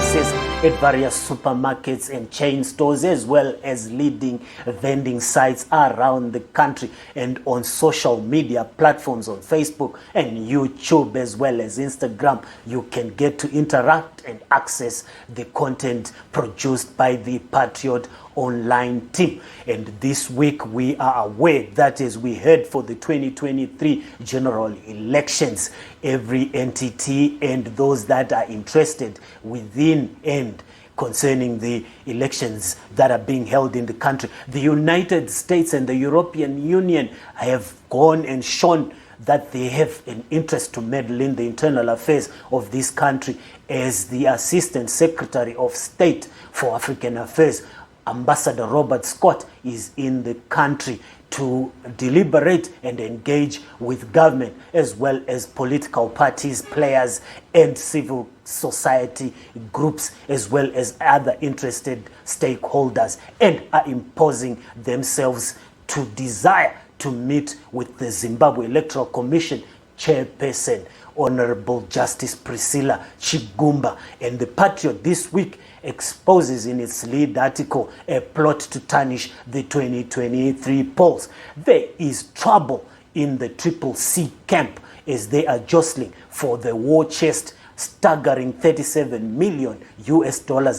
access at various supermarkets and chain stores, as well as leading vending sites around the country and on social media platforms on Facebook and YouTube, as well as Instagram. You can get to interact and access the content produced by the Patriot Online team. And this week we are aware that as we head for the 2023 general elections, every entity and those that are interested within and concerning the elections that are being held in the country, the United States and the European Union have gone and shown that they have an interest to meddle in the internal affairs of this country, as the Assistant Secretary of State for African Affairs, Ambassador Robert Scott, is in the country to deliberate and engage with government, as well as political parties, players, and civil society groups, as well as other interested stakeholders, and are imposing themselves to desire to meet with the Zimbabwe Electoral Commission chairperson, Honorable Justice Priscilla Chigumba. And the Patriot this week exposes in its lead article a plot to tarnish the 2023 polls. There is trouble in the Triple C camp as they are jostling for the war chest, staggering $37 million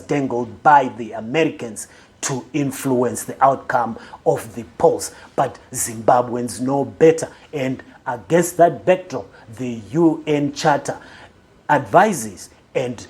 dangled by the Americans to influence the outcome of the polls. But Zimbabweans know better, and against that backdrop, the UN Charter advises and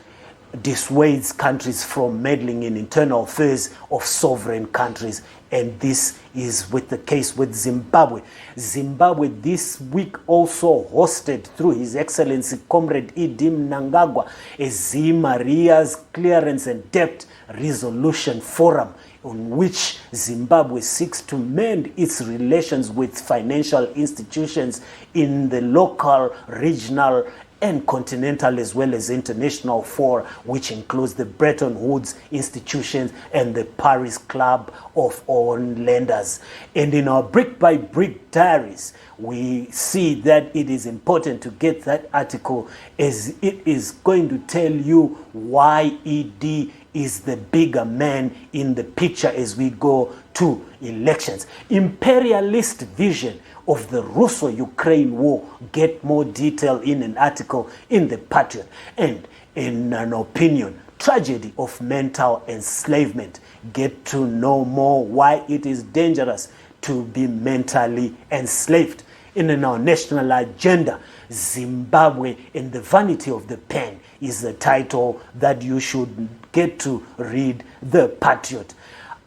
dissuades countries from meddling in internal affairs of sovereign countries. And this is with the case with Zimbabwe. Zimbabwe this week also hosted, through His Excellency Comrade Edim Mnangagwa, a Zim Arrears Clearance and Debt Resolution Forum, on which Zimbabwe seeks to mend its relations with financial institutions in the local, regional, and continental, as well as international fora, which includes the Bretton Woods institutions and the Paris Club of All Lenders. And in our brick by brick diaries, we see that it is important to get that article, as it is going to tell you why ED is the bigger man in the picture as we go to elections. Imperialist vision of the Russo-Ukraine war. Get more detail in an article in the Patriot. And in an opinion, tragedy of mental enslavement. Get to know more why it is dangerous to be mentally enslaved. In our national agenda, Zimbabwe and the vanity of the pen is the title that you should get to read the Patriot.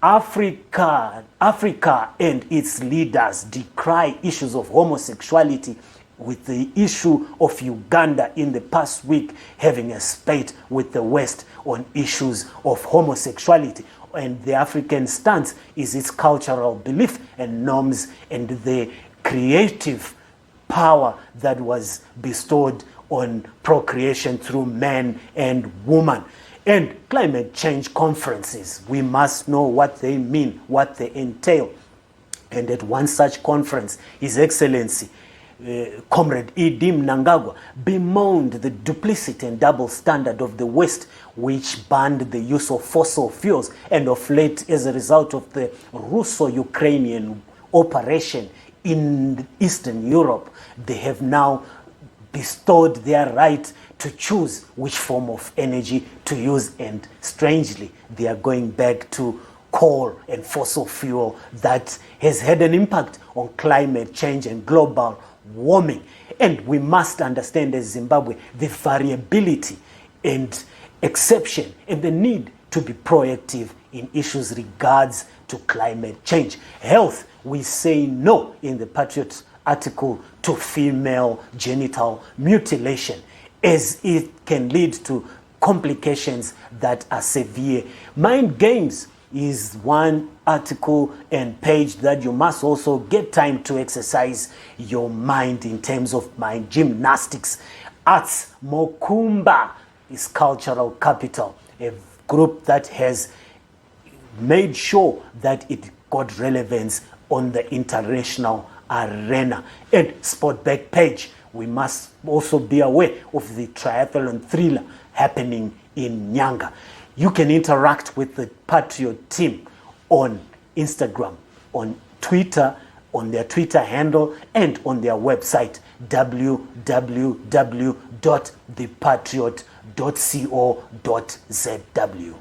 Africa and its leaders decry issues of homosexuality, with the issue of Uganda in the past week having a spate with the West on issues of homosexuality. And the African stance is its cultural belief and norms and the creative power that was bestowed on procreation through man and woman. And climate change conferences, we must know what they mean, what they entail. And at one such conference, His Excellency Comrade Edim Mnangagwa bemoaned the duplicity and double standard of the West, which banned the use of fossil fuels. And of late, as a result of the Russo-Ukrainian operation in Eastern Europe, they have now bestowed their right to choose which form of energy to use, and strangely they are going back to coal and fossil fuel that has had an impact on climate change and global warming. And we must understand, as Zimbabwe, the variability and exception and the need to be proactive in issues regards to climate change. Health, we say no in the Patriot article to female genital mutilation, as it can lead to complications that are severe. Mind games is one article and page that you must also get time to exercise your mind in terms of mind gymnastics. Arts, Mokumba is cultural capital, a group that has made sure that it got relevance on the international arena. And Sportback page, we must also be aware of the triathlon thriller happening in Nyanga. You can interact with the Patriot team on Instagram, on Twitter, on their Twitter handle, and on their website, www.thepatriot.co.zw.